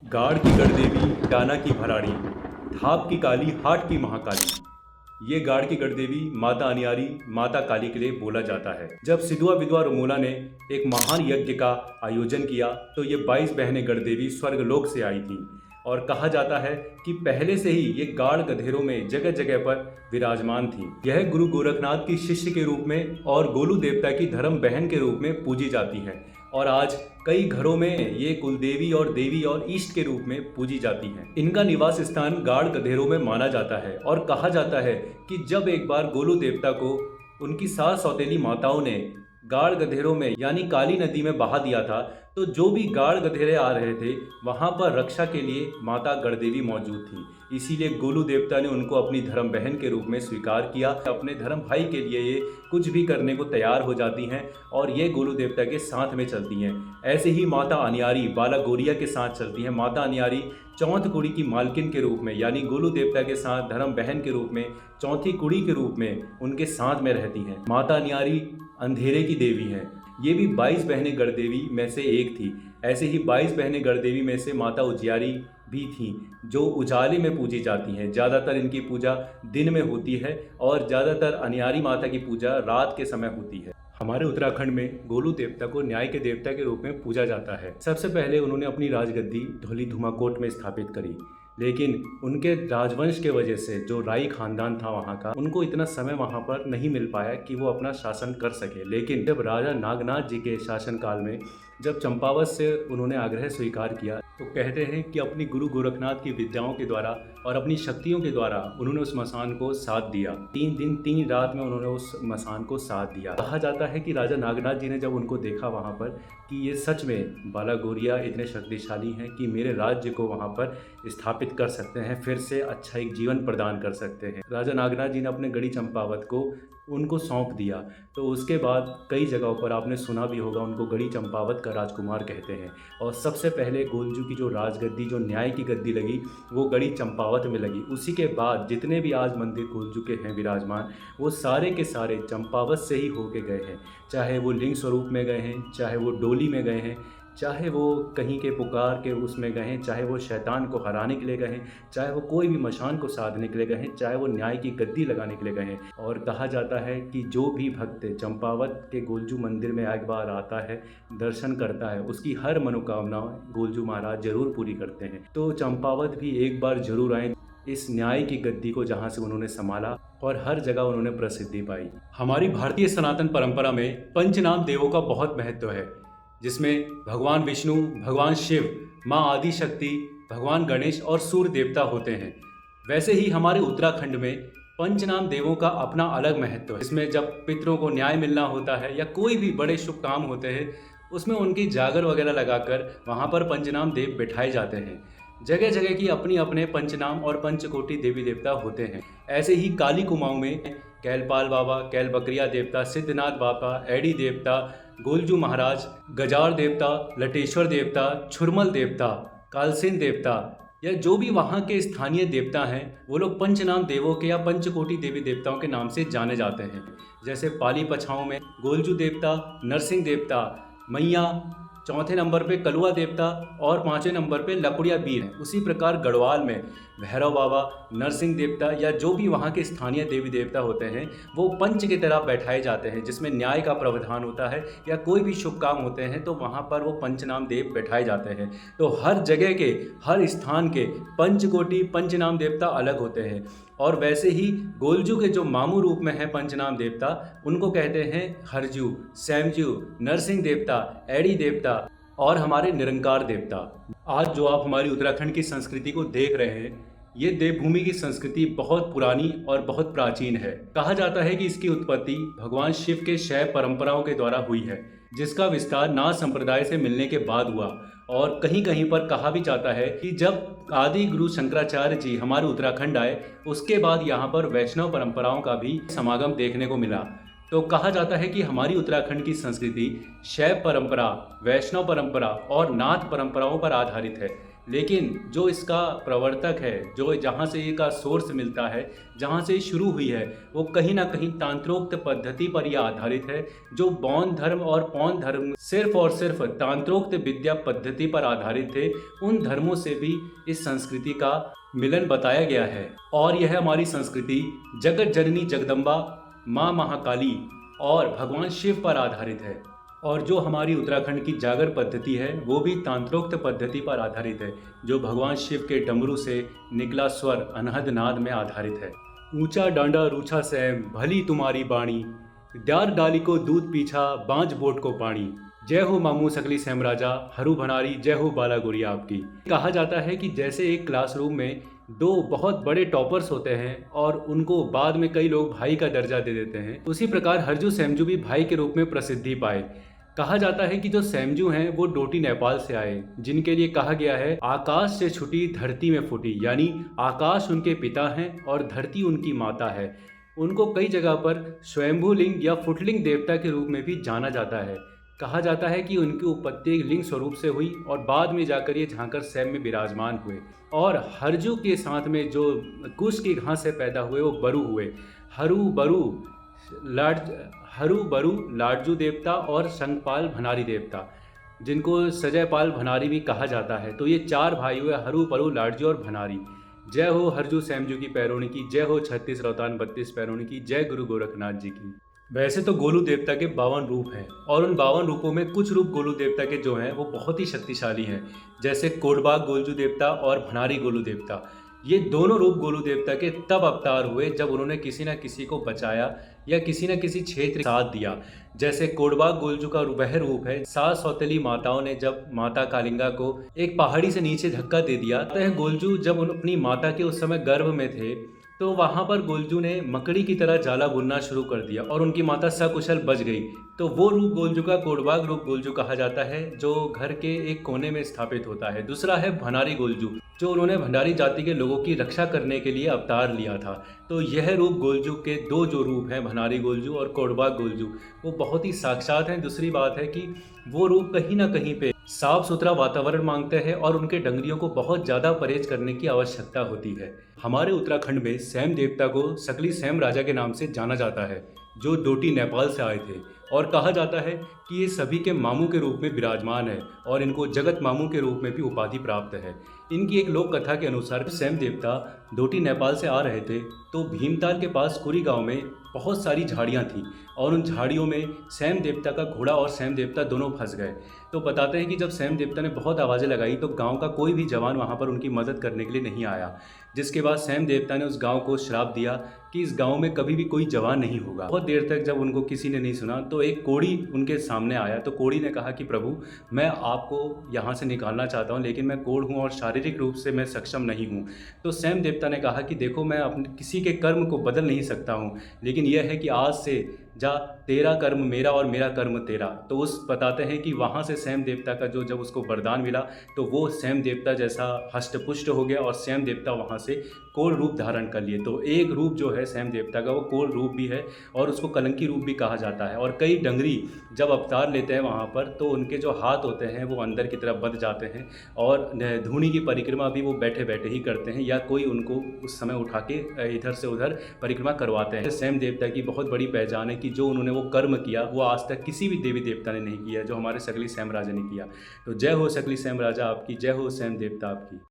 गाड़ की गढ़देवी, टाना की भराड़ी, थाप की काली, हाट की महाकाली। ये गाड़ की गढ़देवी माता अनियारी, माता काली के लिए बोला जाता है। जब सिधुआ विधवा रोमोला ने एक महान यज्ञ का आयोजन किया तो ये 22 बहनें गढ़देवी स्वर्गलोक से आई थीं और कहा जाता है कि पहले से ही ये गाड़ गधेरों में जगह जगह पर विराजमान थीं। यह गुरु गोरखनाथ की शिष्य के रूप में और गोलू देवता की धर्म बहन के रूप में पूजी जाती हैं और आज कई घरों में ये कुलदेवी और देवी और इष्ट के रूप में पूजी जाती हैं। इनका निवास स्थान गाड़ गधेरों में माना जाता है और कहा जाता है कि जब एक बार गोलू देवता को उनकी सात सौतेली माताओं ने गाड़ गधेरों में यानी काली नदी में बहा दिया था तो जो भी गाड़ गधेरे आ रहे थे वहां पर रक्षा के लिए माता गढ़देवी मौजूद थी। इसीलिए गोलू देवता ने उनको अपनी धर्म बहन के रूप में स्वीकार किया। अपने धर्म भाई के लिए ये कुछ भी करने को तैयार हो जाती हैं और ये गोलू देवता के साथ में चलती हैं। ऐसे ही माता अनियारी बाला गौरिया के साथ चलती हैं। माता अनियारी चौथ कुड़ी की मालकिन के रूप में यानी गोलू देवता के साथ धर्म बहन के रूप में चौथी कुड़ी के रूप में उनके साथ में रहती हैं। माता अनियारी अंधेरे की देवी हैं। ये भी 22 बहनें गढ़देवी में से एक थी। ऐसे ही 22 बहनें गढ़देवी में से माता उजियारी भी थीं जो उजाले में पूजी जाती हैं। ज़्यादातर इनकी पूजा दिन में होती है और ज़्यादातर अनियारी माता की पूजा रात के समय होती है। हमारे उत्तराखंड में गोलू देवता को न्याय के देवता के रूप में पूजा जाता है। सबसे पहले उन्होंने अपनी राजगद्दी धौली धुमाकोट में स्थापित करी, लेकिन उनके राजवंश के वजह से जो राई खानदान था वहाँ का, उनको इतना समय वहाँ पर नहीं मिल पाया कि वो अपना शासन कर सके। लेकिन जब राजा नागनाथ जी के शासनकाल में जब चंपावत से उन्होंने आग्रह स्वीकार किया तो कहते हैं कि अपनी गुरु गोरखनाथ की विद्याओं के द्वारा और अपनी शक्तियों के द्वारा उन्होंने उस मसान को साथ दिया। 3 दिन 3 रात में उन्होंने उस मसान को साथ दिया। कहा जाता है कि राजा नागनाथ जी ने जब उनको देखा वहाँ पर कि ये सच में बाला गौरिया इतने शक्तिशाली हैं कि मेरे राज्य को वहाँ पर स्थापित कर सकते हैं, फिर से अच्छा एक जीवन प्रदान कर सकते हैं। राजा नागनाथ जी ने अपने गढ़ी चंपावत को उनको सौंप दिया। तो उसके बाद कई जगहों पर आपने सुना भी होगा उनको गढ़ी चंपावत का राजकुमार कहते हैं। और सबसे पहले गोलजू की जो राजगद्दी, जो न्याय की गद्दी लगी, वो गढ़ी चंपावत में लगी। उसी के बाद जितने भी आज मंदिर गोलजू के हैं विराजमान, वो सारे के सारे चंपावत से ही होके गए हैं। चाहे वो लिंग स्वरूप में गए हैं, चाहे वो डोली में गए हैं, चाहे वो कहीं के पुकार के उसमें गए हैं, चाहे वो शैतान को हराने के लिए गए हैं, चाहे वो कोई भी मशान को साधने के लिए गए हैं, चाहे वो न्याय की गद्दी लगाने के लिए गए हैं। और कहा जाता है कि जो भी भक्त चंपावत के गोलजू मंदिर में एक बार आता है, दर्शन करता है, उसकी हर मनोकामना गोलजू महाराज जरूर पूरी करते हैं। तो चंपावत भी एक बार जरूर आए इस न्याय की गद्दी को जहाँ से उन्होंने संभाला और हर जगह उन्होंने प्रसिद्धि पाई। हमारी भारतीय सनातन परंपरा में पंचनाम देवों का बहुत महत्व है, जिसमें भगवान विष्णु, भगवान शिव, माँ आदि शक्ति, भगवान गणेश और सूर्य देवता होते हैं। वैसे ही हमारे उत्तराखंड में पंचनाम देवों का अपना अलग महत्व है। इसमें जब पितरों को न्याय मिलना होता है या कोई भी बड़े शुभ काम होते हैं, उसमें उनकी जागर वगैरह लगाकर वहाँ पर पंचनाम देव बिठाए जाते हैं। जगह जगह की अपनी अपने पंचनाम और पंचकोटि देवी देवता होते हैं। ऐसे ही काली कुमाऊं में कैलपाल बाबा, कैल बकरिया देवता, सिद्धनाथ बाबा, एडी देवता, गोलजू महाराज, गजार देवता, लटेश्वर देवता, छुरमल देवता, कालसेन देवता या जो भी वहाँ के स्थानीय देवता हैं, वो लोग पंचनाम देवों के या पंचकोटि देवी देवताओं के नाम से जाने जाते हैं। जैसे पाली पछाऊ में गोलजू देवता, नरसिंह देवता, मैया, चौथे नंबर पे कलुआ देवता और 5वें नंबर पे लकुड़िया बीर हैं। उसी प्रकार गढ़वाल में भैरव बाबा, नरसिंह देवता या जो भी वहाँ के स्थानीय देवी देवता होते हैं, वो पंच की तरह बैठाए जाते हैं, जिसमें न्याय का प्रावधान होता है या कोई भी शुभ काम होते हैं तो वहाँ पर वो पंचनाम देव बैठाए जाते हैं। तो हर जगह के, हर स्थान के पंचकोटि पंचनाम देवता अलग होते हैं। और वैसे ही गोलजू के जो मामू रूप में है पंचनाम देवता, उनको कहते हैं हरजू, सैमजू, नरसिंह देवता, एडी देवता और हमारे निरंकार देवता। आज जो आप हमारी उत्तराखंड की संस्कृति को देख रहे हैं, ये देवभूमि की संस्कृति बहुत पुरानी और बहुत प्राचीन है। कहा जाता है कि इसकी उत्पत्ति भगवान शिव के शैव परंपराओं के द्वारा हुई है, जिसका विस्तार नाथ संप्रदाय से मिलने के बाद हुआ। और कहीं कहीं पर कहा भी जाता है कि जब आदि गुरु शंकराचार्य जी हमारे उत्तराखंड आए, उसके बाद यहाँ पर वैष्णव परंपराओं का भी समागम देखने को मिला। तो कहा जाता है कि हमारी उत्तराखंड की संस्कृति शैव परंपरा, वैष्णव परंपरा और नाथ परंपराओं पर आधारित है। लेकिन जो इसका प्रवर्तक है, जो जहाँ से ये का सोर्स मिलता है, जहाँ से ये शुरू हुई है, वो कहीं ना कहीं तांत्रोक्त पद्धति पर यह आधारित है। जो बौद्ध धर्म और पौन धर्म सिर्फ और सिर्फ तांत्रोक्त विद्या पद्धति पर आधारित थे, उन धर्मों से भी इस संस्कृति का मिलन बताया गया है। और यह हमारी संस्कृति जगत जननी जगदम्बा माँ महाकाली और भगवान शिव पर आधारित है। और जो हमारी उत्तराखंड की जागर पद्धति है वो भी तांत्रोक्त पद्धति पर आधारित है, जो भगवान शिव के डमरू से निकला स्वर अनहद नाद में आधारित है। ऊंचा डांडा रूछा सैम भली तुम्हारी बाणी, डार डाली को दूध पीछा बांझ बोट को पानी। जय हो मामू सकली सैम राजा हरू भनारी, जय हो बाला गुड़िया आपकी। कहा जाता है कि जैसे एक क्लासरूम में दो बहुत बड़े टॉपर्स होते हैं और उनको बाद में कई लोग भाई का दर्जा दे देते हैं, उसी प्रकार हरजू सैमजू भी भाई के रूप में प्रसिद्धि पाए। कहा जाता है कि जो सैमजू हैं वो डोटी नेपाल से आए, जिनके लिए कहा गया है आकाश से छुटी धरती में फूटी, यानी आकाश उनके पिता हैं और धरती उनकी माता है। उनको कई जगह पर स्वयंभू लिंग या फुटलिंग देवता के रूप में भी जाना जाता है। कहा जाता है कि उनकी उत्पत्ति एक लिंग स्वरूप से हुई और बाद में जाकर ये झांकर सैम में विराजमान हुए। और हरजू के साथ में जो कुश की घास से पैदा हुए वो बरु हुए। हरू बरु लाडजू देवता और शंखपाल भनारी देवता, जिनको सजयपाल भनारी भी कहा जाता है। तो ये चार भाई हुए, हरू बरु लाडजू और भनारी। जय हो हरजू सैमजू की पैरोणी की, जय हो 36 रौतान 32 पैरोणी की, जय गुरु गोरखनाथ जी की। वैसे तो गोलू देवता के 52 रूप हैं और उन 52 रूपों में कुछ रूप गोलू देवता के जो हैं वो बहुत ही शक्तिशाली हैं, जैसे कोडबाग गोलजू देवता और भनारी गोलू देवता। ये दोनों रूप गोलू देवता के तब अवतार हुए जब उन्होंने किसी न किसी को बचाया या किसी न किसी क्षेत्र साथ दिया। जैसे कोडबाग गोलजू का वह रूप है, 7 सौतेली माताओं ने जब माता कालिंगा को एक पहाड़ी से नीचे धक्का दे दिया, तो गोलजू जब अपनी माता के उस समय गर्भ में थे तो वहाँ पर गोलजू ने मकड़ी की तरह जाला बुनना शुरू कर दिया और उनकी माता सकुशल बच गई। तो वो रूप गोलजू का कोडबाग रूप गोलजू कहा जाता है, जो घर के एक कोने में स्थापित होता है। दूसरा है भनारी गोलजू, जो उन्होंने भंडारी जाति के लोगों की रक्षा करने के लिए अवतार लिया था। तो यह रूप गोलजू के दो जो रूप हैं, भनारी गोलजू और कोडबाग गोलजू, वो बहुत ही साक्षात हैं। दूसरी बात है कि वो रूप कहीं ना कहीं पे साफ सुथरा वातावरण मांगते हैं और उनके डंगरियों को बहुत ज़्यादा परहेज करने की आवश्यकता होती है। हमारे उत्तराखंड में सैम देवता को सकली सैम राजा के नाम से जाना जाता है, जो डोटी नेपाल से आए थे। और कहा जाता है कि ये सभी के मामू के रूप में विराजमान है और इनको जगत मामू के रूप में भी उपाधि प्राप्त है। इनकी एक लोक कथा के अनुसार सैम देवता डोटी नेपाल से आ रहे थे तो भीमताल के पास कुरी गांव में बहुत सारी झाड़ियां थीं और उन झाड़ियों में सैम देवता का घोड़ा और सैम देवता दोनों फंस गए। तो बताते हैं कि जब सैम देवता ने बहुत आवाज़ें लगाई तो गांव का कोई भी जवान वहां पर उनकी मदद करने के लिए नहीं आया, जिसके बाद सैम देवता ने उस गांव को श्राप दिया कि इस गांव में कभी भी कोई जवान नहीं होगा। बहुत देर तक जब उनको किसी ने नहीं सुना तो एक कोढ़ी उनके सामने आया। तो कोढ़ी ने कहा कि प्रभु, मैं आपको यहाँ से निकालना चाहता हूँ, लेकिन मैं कोढ़ हूँ और शारीरिक रूप से मैं सक्षम नहीं हूँ। तो सैम देवता ने कहा कि देखो, मैं अपने किसी के कर्म को बदल नहीं सकता हूँ, लेकिन यह है कि आज से जा तेरा कर्म मेरा और मेरा कर्म तेरा। तो उस बताते हैं कि वहाँ से सैम देवता का जो जब उसको वरदान मिला तो वो सैम देवता जैसा हष्टपुष्ट हो गया और सैम देवता वहाँ से कोढ़ रूप धारण कर लिए। तो एक रूप जो है सैम देवता का वो कोढ़ रूप भी है और उसको कलंकी रूप भी कहा जाता है। और कई डंगरी जब अवतार लेते हैं वहाँ पर तो उनके जो हाथ होते हैं वो अंदर की तरफ बध जाते हैं और धूनी की परिक्रमा भी वो बैठे बैठे ही करते हैं या कोई उनको उस समय उठा के इधर से उधर परिक्रमा करवाते हैं। सैम देवता की बहुत बड़ी पहचान है कि जो उन्होंने वो कर्म किया वो आज तक किसी भी देवी देवता ने नहीं किया, जो हमारे सकली सैम राजा ने किया। तो जय हो सकली सैम राजा आपकी, जय हो सैम देवता आपकी।